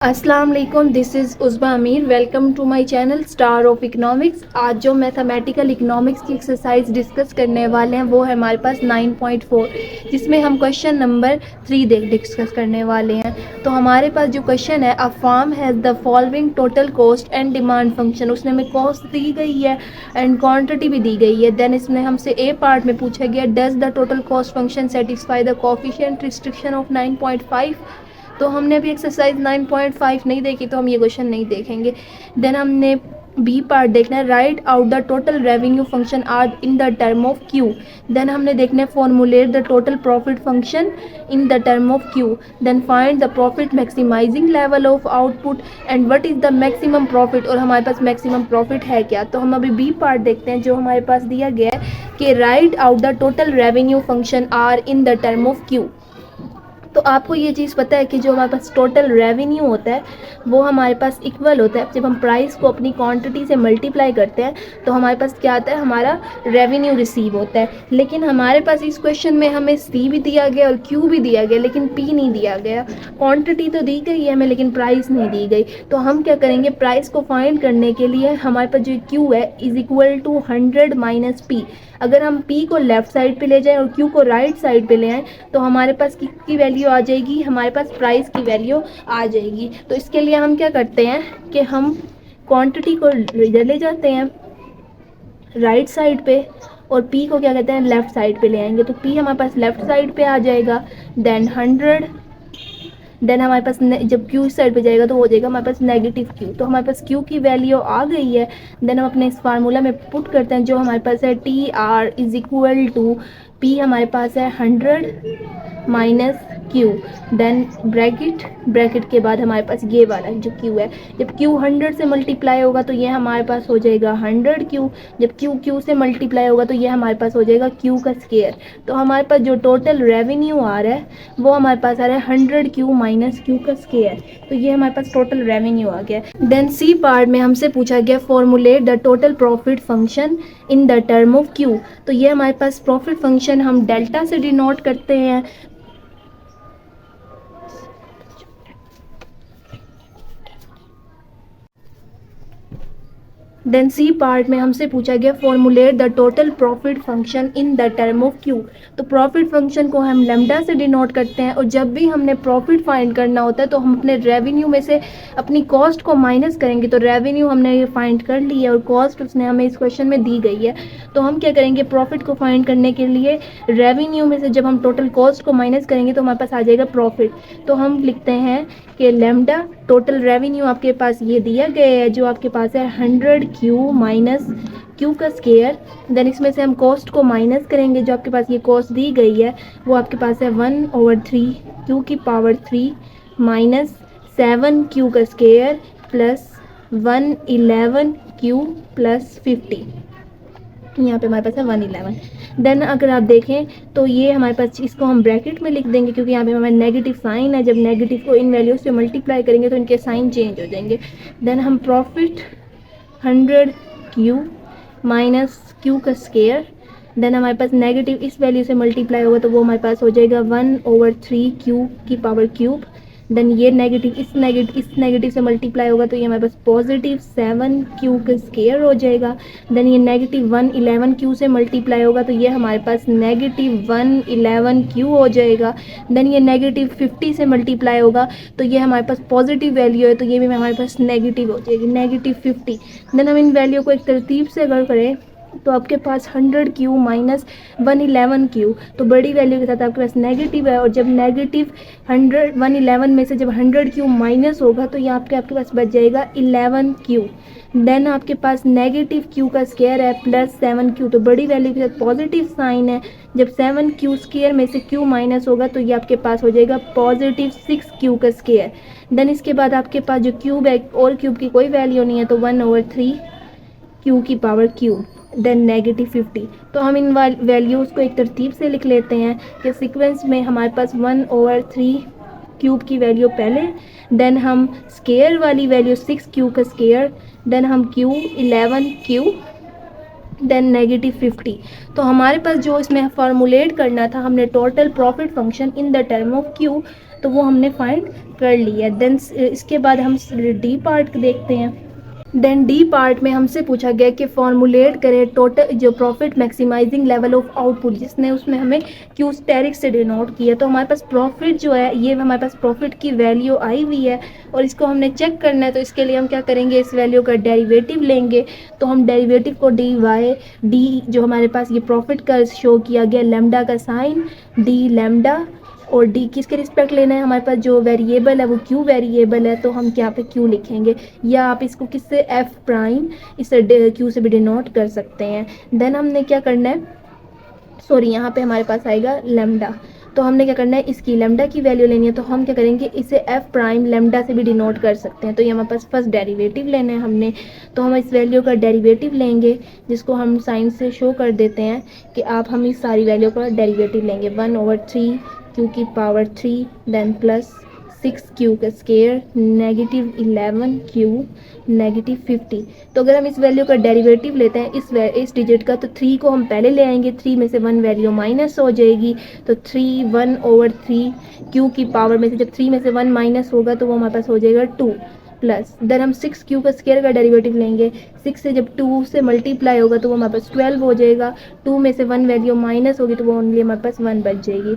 अस्सलाम वालेकुम, this is Uzma Amir. Welcome to my channel star of economics. आज जो मैथमेटिकल इकनॉमिक्स की एक्सरसाइज डिस्कस करने वाले हैं वो है हमारे पास 9.4, जिसमें हम क्वेश्चन नंबर 3 डिस्कस करने वाले हैं। तो हमारे पास जो क्वेश्चन है, a firm has the following total cost and demand function. उसने हमें कॉस्ट दी गई है एंड क्वांटिटी भी दी गई है। देन इसमें हमसे ए पार्ट में पूछा गया, does the total cost function satisfy the coefficient restriction of 9.5। तो हमने अभी एक्सरसाइज 9.5 नहीं देखी, तो हम ये क्वेश्चन नहीं देखेंगे। देन हमने बी पार्ट देखना है, write out the total revenue function are in the term of Q. Then हमने देखना है, formulate the total profit function in the term of Q. Then find the profit maximising level of output and what is the maximum profit. और हमारे पास maximum profit है क्या। तो हम अभी बी पार्ट देखते हैं, जो हमारे पास दिया गया है कि write out the total revenue function are in the term of Q. तो आपको ये चीज़ पता है कि जो हमारे पास टोटल रेवेन्यू होता है वो हमारे पास इक्वल होता है, जब हम प्राइस को अपनी क्वांटिटी से मल्टीप्लाई करते हैं तो हमारे पास क्या आता है, हमारा रेवेन्यू रिसीव होता है। लेकिन हमारे पास इस क्वेश्चन में हमें सी भी दिया गया और क्यू भी दिया गया, लेकिन पी नहीं दिया गया। क्वांटिटी तो दी गई है हमें, लेकिन प्राइस नहीं दी गई। तो हम क्या करेंगे, प्राइस को फाइंड करने के लिए हमारे पास जो क्यू है is equal to 100 minus P. अगर हम P को लेफ़्ट साइड पे ले जाएं और Q को राइट साइड पे ले आएँ तो हमारे पास किसकी वैल्यू आ जाएगी, हमारे पास प्राइस की वैल्यू आ जाएगी। तो इसके लिए हम क्या करते हैं कि हम क्वांटिटी को इधर ले जाते हैं राइट साइड पे और P को क्या कहते हैं, लेफ़्ट साइड पे ले आएंगे। तो P हमारे पास लेफ़्ट साइड पे आ जाएगा, देन 100। देन हमारे पास जब Q इस साइड पे जाएगा तो हो जाएगा हमारे पास नेगेटिव Q। तो हमारे पास Q की वैल्यू आ गई है। देन हम अपने इस फार्मूला में पुट करते हैं, जो हमारे पास है TR is equal to P हमारे पास है 100 माइनस Q। देन ब्रैकेट के बाद हमारे पास ये वाला जो Q है, जब Q 100 से मल्टीप्लाई होगा तो ये हमारे पास हो जाएगा 100Q। जब Q से मल्टीप्लाई होगा तो ये हमारे पास हो जाएगा Q का स्क्वायर। तो हमारे पास जो टोटल रेवेन्यू आ रहा है वो हमारे पास आ रहा है 100Q माइनस Q का स्क्वायर। तो ये हमारे पास टोटल रेवेन्यू आ गया। देन सी पार्ट में हमसे पूछा गया, formulate the total profit function in the term of Q। तो ये हमारे पास प्रॉफिट फंक्शन हम डेल्टा से डिनोट करते हैं। देन सी पार्ट में हमसे पूछा गया, formulate the total profit function in the term of Q. तो प्रॉफिट फंक्शन को हम लेमडा से डिनोट करते हैं, और जब भी हमने प्रॉफिट फाइंड करना होता है तो हम अपने रेवेन्यू में से अपनी कॉस्ट को माइनस करेंगे। तो रेवेन्यू हमने ये फाइंड कर ली है और कॉस्ट उसने हमें इस क्वेश्चन में दी गई है। तो हम क्या करेंगे, प्रॉफिट को फाइंड करने के लिए रेवेन्यू में से जब हम टोटल कॉस्ट को माइनस करेंगे तो हमारे पास आ जाएगा प्रॉफिट। तो हम लिखते हैं कि लेमडा टोटल रेवेन्यू आपके पास ये दिया गया है, जो आपके पास है 100Q माइनस Q का स्क्वायर। देन इसमें से हम कॉस्ट को माइनस करेंगे, जो आपके पास ये कॉस्ट दी गई है वो आपके पास है 1/3 Q की पावर 3 माइनस 7Q का स्क्वायर प्लस 111Q प्लस 50। यहाँ पे हमारे पास है 111। देन अगर आप देखें तो ये हमारे पास, इसको हम ब्रैकेट में लिख देंगे क्योंकि यहाँ पे हमारा नेगेटिव साइन है। जब नेगेटिव को इन वैल्यूज से मल्टीप्लाई करेंगे तो इनके साइन चेंज हो जाएंगे। देन हम प्रॉफिट 100Q माइनस Q का स्क्वायर, देन हमारे पास नेगेटिव इस वैल्यू से मल्टीप्लाई होगा तो वो हमारे पास हो जाएगा 1/3 Q की पावर क्यूब। देन ये नेगेटिव इस नेगेटिव से मल्टीप्लाई होगा तो ये हमारे पास पॉजिटिव 7Q का स्क्वायर हो जाएगा। देन ये नेगेटिव 111Q से मल्टीप्लाई होगा तो ये हमारे पास नेगेटिव 111Q हो जाएगा। देन ये नेगेटिव 50 से मल्टीप्लाई होगा तो ये हमारे पास पॉजिटिव वैल्यू है, तो ये भी हमारे पास नेगेटिव हो जाएगी, नेगेटिव 50। देन हम इन वैल्यू को एक तरतीब से अगर करें तो आपके पास 100Q माइनस 111Q, तो बड़ी वैल्यू के साथ आपके पास नेगेटिव है। और जब नेगेटिव 111 में से जब 100Q माइनस होगा तो यहाँ आपके पास बच जाएगा 11Q। देन आपके पास नेगेटिव Q का स्क्वायर है प्लस 7Q, तो बड़ी वैल्यू के साथ पॉजिटिव साइन है। जब 7Q स्क्वायर में से Q माइनस होगा तो ये आपके पास हो जाएगा पॉजिटिव 6Q का स्क्वायर। देन इसके बाद आपके पास जो क्यूब है और क्यूब की कोई वैल्यू नहीं है तो 1/3 Q की पावर क्यूब, देन नेगेटिव 50। तो हम इन वैल्यूज़ को एक तरतीब से लिख लेते हैं कि सीक्वेंस में हमारे पास 1/3 क्यूब की वैल्यू पहले, देन हम स्क्वायर वाली वैल्यू 6Q का स्क्वायर, देन हम Q 11Q, देन नेगेटिव 50। तो हमारे पास जो इसमें फार्मूलेट करना था, हमने total profit function in the term of Q तो वो हमने फाइंड कर लिया। देन इसके बाद हम डी पार्ट देखते हैं। देन डी पार्ट में हमसे पूछा गया कि फॉर्मुलेट करें टोटल जो profit maximising level of output, जिसने उसमें हमें क्यू स्टेरिक से डिनोट किया। तो हमारे पास प्रॉफिट जो है, ये हमारे पास प्रॉफिट की वैल्यू आई हुई है और इसको हमने चेक करना है। तो इसके लिए हम क्या करेंगे, इस वैल्यू का डेरिवेटिव लेंगे। तो हम डेरिवेटिव को डी वाई डी जो हमारे पास ये प्रॉफिट का शो किया गया लैम्डा का साइन डी लैम्डा, और डी किसके रिस्पेक्ट लेना है, हमारे पास जो वेरिएबल है वो क्यू वेरिएबल है, तो हम यहाँ पे क्यू लिखेंगे, या आप इसको किससे एफ प्राइम इसे क्यू से भी डिनोट कर सकते हैं। देन हमने क्या करना है, सॉरी यहाँ पे हमारे पास आएगा लेमडा। तो हमने क्या करना है, इसकी लेमडा की वैल्यू लेनी है। तो हम क्या करेंगे, इसे एफ प्राइम लेमडा से भी डिनोट कर सकते हैं। तो ये हमारे पास फर्स्ट डेरिवेटिव लेना है हमने। तो हम इस वैल्यू का डेरिवेटिव लेंगे, जिसको हम साइन से शो कर देते हैं कि आप हम इस सारी वैल्यू का डेरिवेटिव लेंगे। 1/3 क्यू की पावर 3 देन प्लस 6 क्यू का स्केयर नेगेटिव 11 क्यू नेगेटिव 50। तो अगर हम इस वैल्यू का डेरिवेटिव लेते हैं इस डिजिट का, तो 3 को हम पहले ले आएंगे, 3 में से 1 वैल्यू माइनस हो जाएगी। तो 3 1/3 क्यू की पावर में से जब 3 में से 1 माइनस होगा तो वो हमारे पास हो जाएगा 2 प्लस। देन हम 6 क्यू का स्केयर का डेरिवेटिव लेंगे, 6 से जब 2 से मल्टीप्लाई होगा तो वो हमारे पास 12 हो जाएगा। 2 में से 1 वैल्यू माइनस होगी तो वो ओनली हमारे पास 1 बच जाएगी।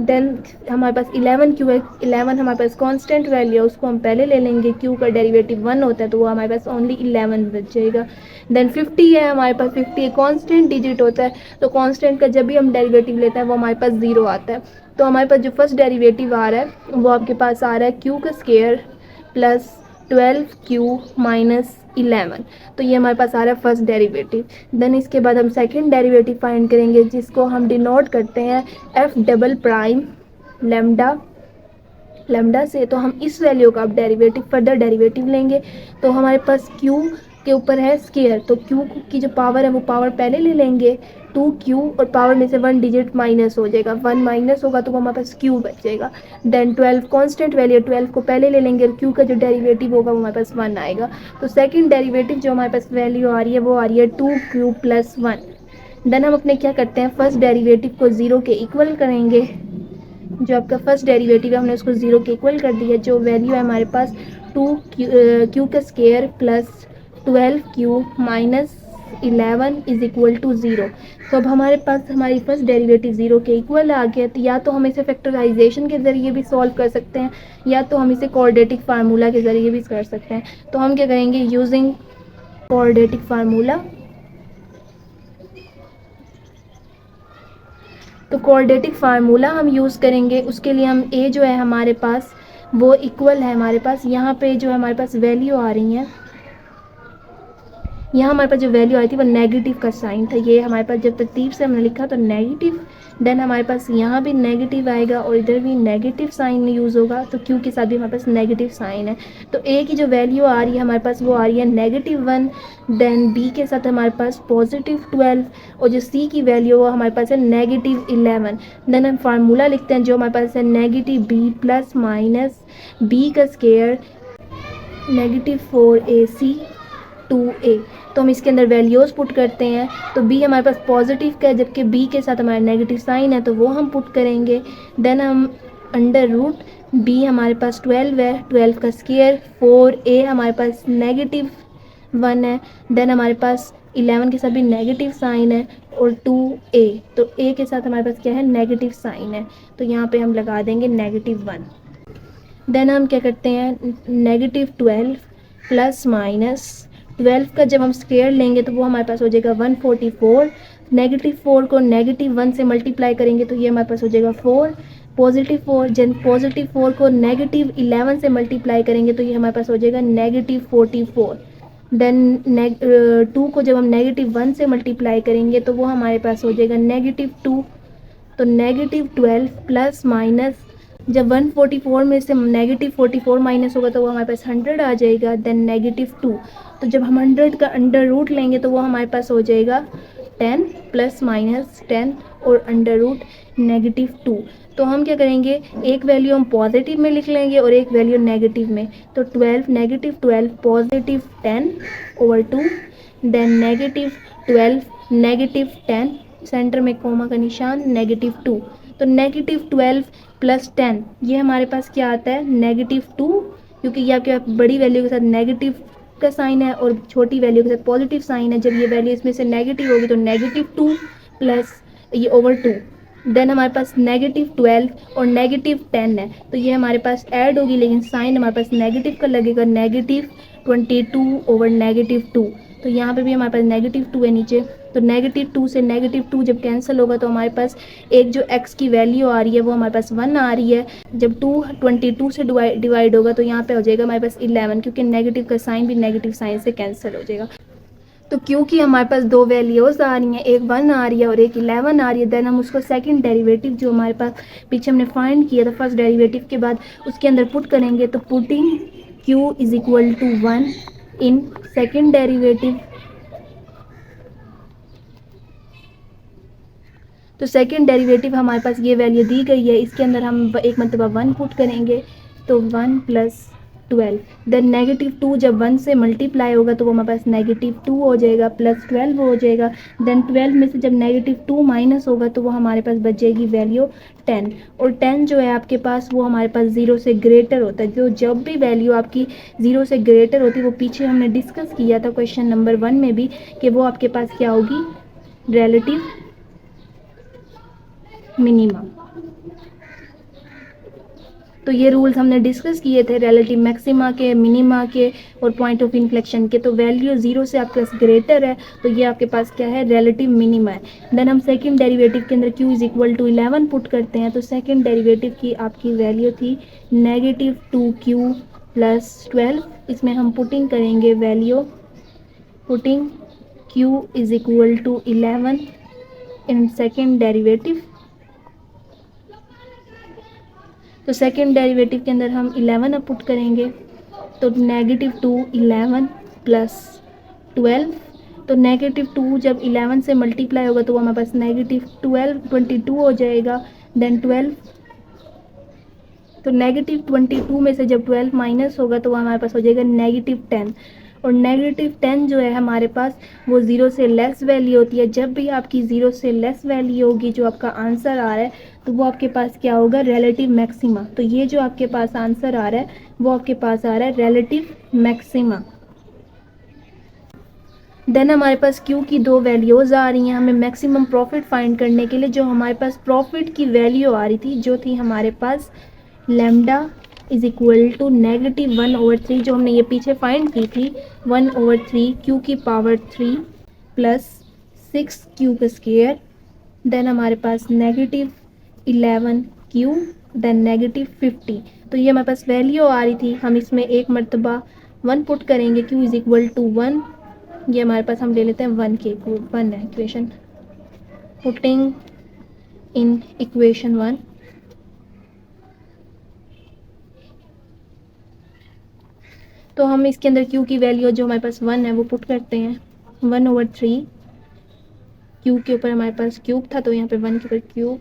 देन हमारे पास 11 क्यू है, 11 हमारे पास कांस्टेंट वैल्यू है, उसको हम पहले ले लेंगे। क्यू का डेरिवेटिव 1 होता है तो वो हमारे पास ओनली 11 बच जाएगा। देन 50 है हमारे पास, 50 एक कांस्टेंट डिजिट होता है, तो कांस्टेंट का जब भी हम डेरिवेटिव लेते हैं वो हमारे पास 0 आता है। तो हमारे पास जो फर्स्ट डेरिवेटिव आ रहा है वो आपके पास आ रहा है क्यू का स्केयर प्लस 12 क्यू माइनस 11। तो ये हमारे पास आ रहा है फर्स्ट डेरिवेटिव। देन इसके बाद हम सेकंड डेरिवेटिव फाइंड करेंगे, जिसको हम डिनोट करते हैं एफ डबल प्राइम लेमडा से। तो हम इस वैल्यू का अब डेरिवेटिव फर्दर डेरिवेटिव लेंगे। तो हमारे पास क्यू के ऊपर है स्केयर, तो क्यू की जो पावर है वो पावर पहले ले लेंगे 2q, और पावर में से 1 डिजिट माइनस हो जाएगा, 1 माइनस होगा तो वो हमारे पास q बच जाएगा। देन 12 कांस्टेंट वैल्यू, 12 को पहले ले लेंगे और q का जो डेरिवेटिव होगा वो हमारे पास 1 आएगा। तो सेकंड डेरिवेटिव जो हमारे पास वैल्यू आ रही है वो आ रही है 2q प्लस 1। देन हम अपने क्या करते हैं, फर्स्ट डेरिवेटिव को 0 के इक्वल करेंगे। जो आपका फर्स्ट डेरिवेटिव है हमने उसको 0 के इक्वल कर दिया। जो वैल्यू है हमारे पास 2q का square plus 12q minus 11 is equal to 0। तो अब हमारे पास हमारी फर्स्ट डेरिवेटिव 0 के इक्वल आ गया। तो या तो हम इसे फैक्टराइजेशन के ज़रिए भी सॉल्व कर सकते हैं, या तो हम इसे क्वाड्रेटिक फार्मूला के ज़रिए भी कर सकते हैं। तो हम क्या करेंगे, यूजिंग क्वाड्रेटिक फार्मूला। तो क्वाड्रेटिक फार्मूला हम यूज़ करेंगे, उसके लिए हम a जो है हमारे पास वो इक्वल है, हमारे पास यहाँ पे जो है हमारे पास वैल्यू आ रही हैं, यहाँ हमारे पास जो वैल्यू आई थी वो नेगेटिव का साइन था। ये हमारे पास जब तरतीब से हमने लिखा तो नेगेटिव, देन हमारे पास यहाँ भी नेगेटिव आएगा और इधर भी नेगेटिव साइन यूज़ होगा। तो क्यू के साथ भी हमारे पास नेगेटिव साइन है। तो ए की जो वैल्यू आ रही है हमारे पास वो आ रही है -1, देन बी के साथ हमारे पास +12, और जो सी की वैल्यू वो हमारे पास है -11। देन हम फार्मूला लिखते हैं जो हमारे पास है -b प्लस माइनस बी का स्केयर -4ac 2a। तो हम इसके अंदर वैल्यूज़ पुट करते हैं। तो b हमारे पास पॉजिटिव का है, जबकि b के साथ हमारा नेगेटिव साइन है तो वो हम पुट करेंगे। देन हम अंडर रूट b हमारे पास 12 है, 12 का स्केयर 4a हमारे पास -1 है। देन हमारे पास 11 के साथ भी नेगेटिव साइन है और 2a, तो a के साथ हमारे पास क्या है, नेगेटिव साइन है। तो यहाँ पे हम लगा देंगे -1। देन हम क्या करते हैं, -12 प्लस माइनस 12 का जब हम स्क्वायर लेंगे तो वो हमारे पास हो जाएगा 144। -4 को -1 से मल्टीप्लाई करेंगे तो ये हमारे पास हो जाएगा 4। +4 जब +4 को -11 से मल्टीप्लाई करेंगे तो ये हमारे पास हो जाएगा -44। देन 2 को जब हम -1 से मल्टीप्लाई करेंगे तो वो हमारे पास हो जाएगा -2। तो -12 प्लस माइनस, जब 144 में से -44 माइनस होगा तो वो हमारे पास 100 आ जाएगा। देन -2, तो जब हम 100 का अंडर रूट लेंगे तो वो हमारे पास हो जाएगा 10 प्लस माइनस 10 और अंडर रूट -2। तो हम क्या करेंगे, एक वैल्यू हम पॉजिटिव में लिख लेंगे और एक वैल्यू नेगेटिव में। तो 12 -12 पॉजिटिव 10/2, देन -12 -10 सेंटर में कोमा का निशान -2। तो -12 प्लस 10, ये हमारे पास क्या आता है -2, क्योंकि ये आपके बड़ी वैल्यू के साथ नेगेटिव का साइन है और छोटी वैल्यू के साथ पॉजिटिव साइन है। जब ये वैल्यू इसमें से नेगेटिव होगी तो -2 प्लस ये ओवर 2, देन हमारे पास -12 और -10 है, तो ये हमारे पास ऐड होगी, लेकिन साइन हमारे पास नेगेटिव का लगेगा, -22 ओवर -2। तो यहाँ पे भी हमारे पास -2 है नीचे, तो -2 से -2 जब कैंसिल होगा तो हमारे पास एक जो x की वैल्यू आ रही है वो हमारे पास 1 आ रही है। जब 22 से डिवाइड होगा तो यहाँ पे हो जाएगा हमारे पास 11, क्योंकि नेगेटिव का साइन भी नेगेटिव साइन से कैंसिल हो जाएगा। तो क्योंकि हमारे पास दो वैल्यूज़ आ रही हैं, एक 1 आ रही है और एक 11 आ रही है, देन हम उसको सेकंड डेरिवेटिव जो हमारे पास पीछे हमने फाइंड किया था फर्स्ट डेरिवेटिव के बाद उसके अंदर पुट करेंगे। तो putting q is equal to 1 in second derivative, तो सेकंड डेरिवेटिव हमारे पास ये वैल्यू दी गई है, इसके अंदर हम एक मरतबा 1 पुट करेंगे, तो 1 प्लस 12, देन -2 जब 1 से मल्टीप्लाई होगा तो वो हमारे पास -2 हो जाएगा, प्लस 12 हो जाएगा, देन 12 में से जब -2 माइनस होगा तो वो हमारे पास बचेगी वैल्यू 10, और 10 जो है आपके पास वो हमारे पास 0 से ग्रेटर होता है। जो जब भी वैल्यू आपकी 0 से ग्रेटर होती है, वो पीछे हमने डिस्कस किया था क्वेश्चन नंबर 1 में भी, कि वो आपके पास क्या होगी, रिलेटिव मिनिमा। तो ये रूल्स हमने डिस्कस किए थे रिलेटिव मैक्सिमा के, मिनिमा के और पॉइंट ऑफ इन्फ्लेक्शन के। तो वैल्यू 0 से आपके पास ग्रेटर है तो ये आपके पास क्या है, रिलेटिव मिनिमा है। देन हम सेकंड डेरिवेटिव के अंदर q is equal to 11 put करते हैं, तो सेकंड डेरिवेटिव की आपकी वैल्यू थी -2q प्लस 12, इसमें हम पुटिंग करेंगे value, putting q is equal to 11 in second derivative. तो सेकेंड डेरिवेटिव के अंदर हम 11 अब पुट करेंगे, तो -2 11 प्लस 12, तो -2 जब 11 से मल्टीप्लाई होगा तो वो हमारे पास -12 22 हो जाएगा, देन 12, तो -22 में से जब 12 माइनस होगा तो वो हमारे पास हो जाएगा -10, और -10 जो है हमारे पास वो 0 से लेस वैल्यू होती है। जब भी आपकी 0 से लेस वैल्यू होगी, जो आपका आंसर आ रहा है, तो वो आपके पास क्या होगा, रिलेटिव मैक्सिमा। तो ये जो आपके पास आंसर आ रहा है वो आपके पास आ रहा है रिलेटिव मैक्सिमा। देन हमारे पास q की दो वैल्यूज़ आ रही हैं हमें मैक्सिमम प्रॉफिट फाइंड करने के लिए। जो हमारे पास प्रॉफिट की वैल्यू आ रही थी, जो थी हमारे पास लैम्डा इज इक्वल टू -1/3, जो हमने ये पीछे फाइंड की थी, 1/3 q की पावर 3 प्लस 6q का स्क्वायर, देन हमारे पास -11q, देन -50। तो ये हमारे पास वैल्यू आ रही थी, हम इसमें एक मरतबा 1 पुट करेंगे, q इज इक्वल टू 1, ये हमारे पास हम ले लेते हैं 1 के 1 है इक्वेशन, पुटिंग इन इक्वेशन 1, तो हम इसके अंदर q की वैल्यू जो हमारे पास 1 है वो पुट करते हैं, 1/3 q के ऊपर हमारे पास क्यूब था तो यहाँ पे 1 के ऊपर क्यूब,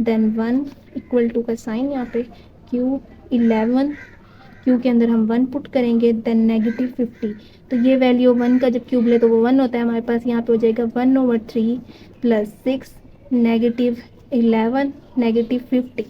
देन 1 इक्वल टू का साइन यहाँ पे क्यूब, 11 q के अंदर हम 1 पुट करेंगे, देन -50। तो ये वैल्यू 1 का जब क्यूब ले तो वो 1 होता है, हमारे पास यहाँ पे हो जाएगा 1/3 प्लस 6 -11 -50।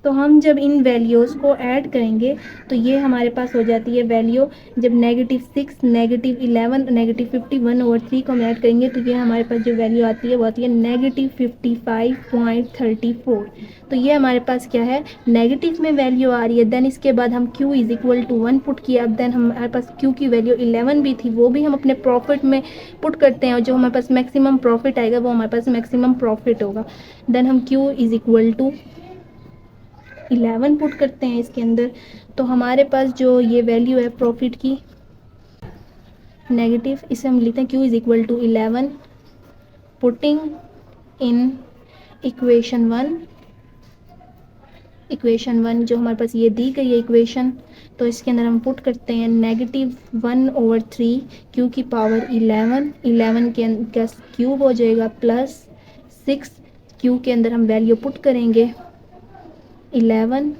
तो हम जब इन वैल्यूज़ को ऐड करेंगे तो ये हमारे पास हो जाती है वैल्यू, जब -6 -11 -50 1/3 को हम ऐड करेंगे तो ये हमारे पास जो वैल्यू आती है वो आती है -55.34। तो ये हमारे पास क्या है, नेगेटिव में वैल्यू आ रही है। देन इसके बाद हम q is equal to 1 put किया, अब देन हमारे पास q की वैल्यू 11 भी थी, वो भी हम अपने प्रॉफिट में पुट करते हैं, और जो हमारे पास मैक्सिमम प्रॉफिट आएगा वो हमारे पास मैक्सिमम प्रॉफिट होगा। देन हम q is equal to 11 put करते हैं इसके अंदर, तो हमारे पास जो ये वैल्यू है प्रॉफिट की नेगेटिव, इसे हम लिखते हैं q is equal to 11 putting in equation 1 जो हमारे पास ये दी गई है इक्वेशन, तो इसके अंदर हम पुट करते हैं -1/3 q की पावर 11 के अंदर क्यूब हो जाएगा, प्लस 6 q के अंदर हम वैल्यू पुट करेंगे 11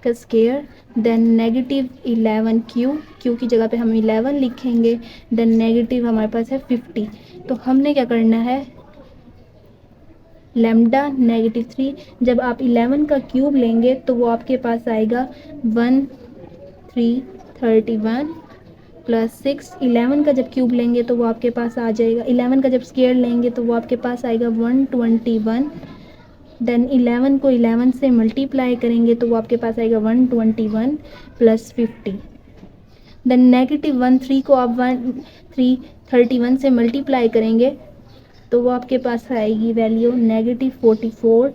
का स्क्वायर, देन -11 q की जगह पे हम 11 लिखेंगे, देन नेगेटिव हमारे पास है 50। तो हमने क्या करना है, लैम्डा -3। जब आप 11 का क्यूब लेंगे तो वो आपके पास आएगा 1331 प्लस 6। 11 का जब क्यूब लेंगे तो वो आपके पास आ जाएगा, 11 का जब स्क्वायर लेंगे तो वो आपके पास आएगा 121। देन 11 को 11 से मल्टीप्लाई करेंगे तो वो आपके पास आएगा 121 प्लस 50। देन -13 को आप 331 से मल्टीप्लाई करेंगे तो वो आपके पास आएगी वैल्यू -44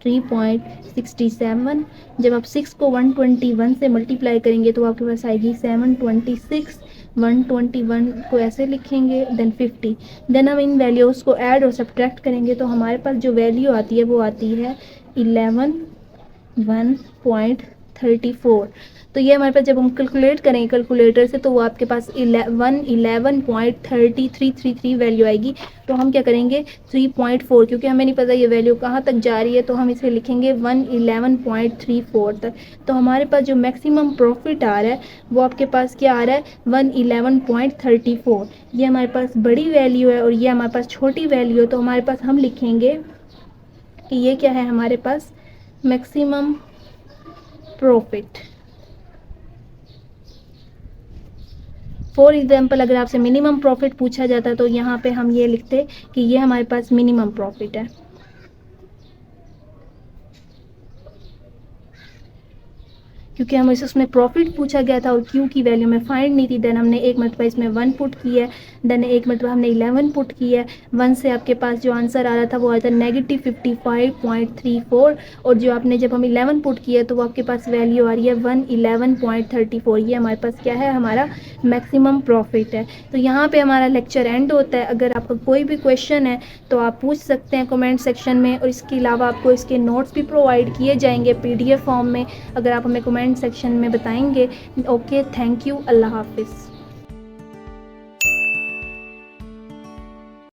3.67। जब आप 6 को 121 से मल्टीप्लाई करेंगे तो आपके पास आएगी 726। 121 को ऐसे लिखेंगे, देन 50। देन हम इन वैल्यूज़ को ऐड और सब्ट्रैक्ट करेंगे तो हमारे पास जो वैल्यू आती है वो आती है 111.34। तो ये हमारे पास जब हम कैलकुलेट करेंगे कैलकुलेटर से तो वो आपके पास 111.3333 वैल्यू आएगी। तो हम क्या करेंगे 3.4, क्योंकि हमें नहीं पता ये वैल्यू कहाँ तक जा रही है तो हम इसे लिखेंगे 111.34 तक। तो हमारे पास जो मैक्सिमम प्रॉफिट आ रहा है वो आपके पास क्या आ रहा है 111.34। ये हमारे पास बड़ी वैल्यू है और ये हमारे पास छोटी वैल्यू है। तो हमारे पास हम लिखेंगे कि ये क्या है हमारे पास मैक्सिमम प्रॉफिट। फॉर एग्जाम्पल अगर आपसे मिनिमम प्रॉफिट पूछा जाता तो यहाँ पे हम ये लिखते कि ये हमारे पास मिनिमम प्रॉफिट है, क्योंकि हमें उसमें प्रॉफिट पूछा गया था और क्यू की वैल्यू में फाइंड नहीं थी। देन हमने एक मरतबा इसमें 1 पुट की है, देन एक मरतबा हमने 11 पुट की है। 1 से आपके पास जो आंसर आ रहा था वो आया था -55.34 और जो आपने जब हम 11 पुट किया तो वो आपके पास वैल्यू आ रही है 111.34। ये हमारे पास क्या है हमारा मैक्सिमम प्रॉफिट है। तो यहाँ पर हमारा लेक्चर एंड होता है। अगर आपका कोई भी क्वेश्चन है तो आप पूछ सकते हैं कमेंट सेक्शन में, और इसके अलावा आपको इसके नोट्स भी प्रोवाइड किए जाएंगे PDF फॉर्म में, अगर आप हमें कमेंट सेक्शन में बताएंगे। ओके, थैंक यू, अल्लाह हाफिज़।